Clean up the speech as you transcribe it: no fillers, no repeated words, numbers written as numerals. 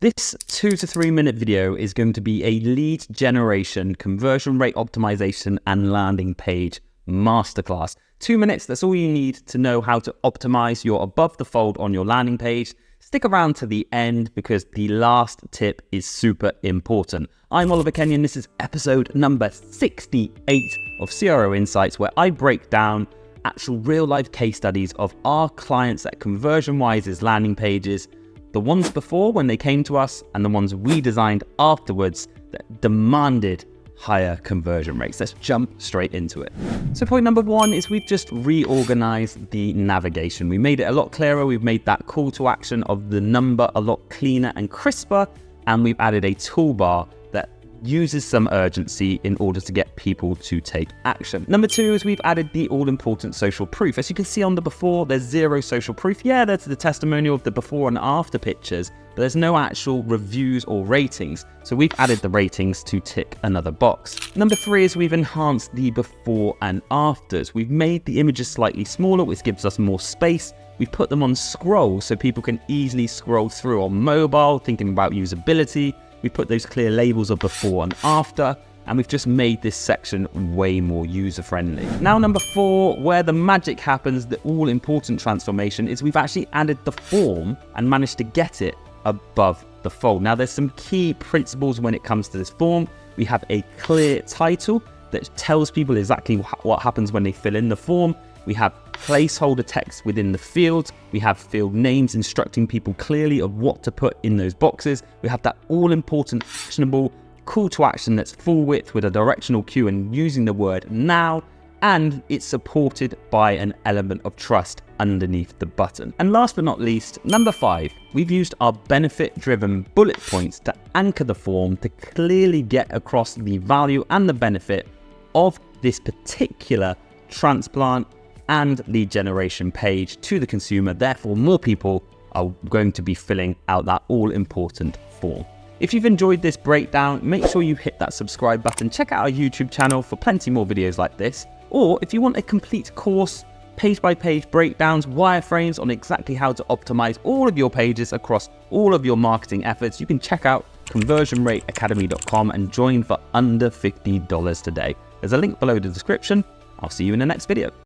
This 2 to 3 minute video is going to be a lead generation, conversion rate optimization and landing page masterclass. 2 minutes, that's all you need to know how to optimize your above the fold on your landing page. Stick around to the end because the last tip is super important. I'm Oliver Kenyon. This is episode number 68 of CRO Insights, where I break down actual real life case studies of our clients at ConversionWise's landing pages, the ones before when they came to us and the ones we designed afterwards that demanded higher conversion rates. Let's jump straight into it. So point number one is we've just reorganized the navigation. We made it a lot clearer. We've made that call to action of the number a lot cleaner and crisper, and we've added a toolbar that uses some urgency in order to get people to take action. Number two is we've added the all-important social proof. As you can see on the before, there's zero social proof. Yeah, there's the testimonial of the before and after pictures, but there's no actual reviews or ratings. So we've added the ratings to tick another box. Number three is we've enhanced the before and afters. We've made the images slightly smaller, which gives us more space. We've put them on scroll so people can easily scroll through on mobile, thinking about usability. We put those clear labels of before and after, and we've just made this section way more user-friendly. Now, number four, where the magic happens, the all-important transformation, is we've actually added the form and managed to get it above the fold. Now, there's some key principles when it comes to this form. We have a clear title that tells people exactly what happens when they fill in the form. We have placeholder text within the fields. We have field names instructing people clearly of what to put in those boxes. We have that all-important actionable call to action that's full width with a directional cue and using the word now, and it's supported by an element of trust underneath the button. And last but not least, number five, we've used our benefit-driven bullet points to anchor the form to clearly get across the value and the benefit of this particular transplant and lead generation page to the consumer. Therefore, more people are going to be filling out that all-important form. If you've enjoyed this breakdown, make sure you hit that subscribe button. Check out our YouTube channel for plenty more videos like this. Or if you want a complete course, page-by-page breakdowns, wireframes on exactly how to optimize all of your pages across all of your marketing efforts, you can check out conversionrateacademy.com and join for under $50 today. There's a link below the description. I'll see you in the next video.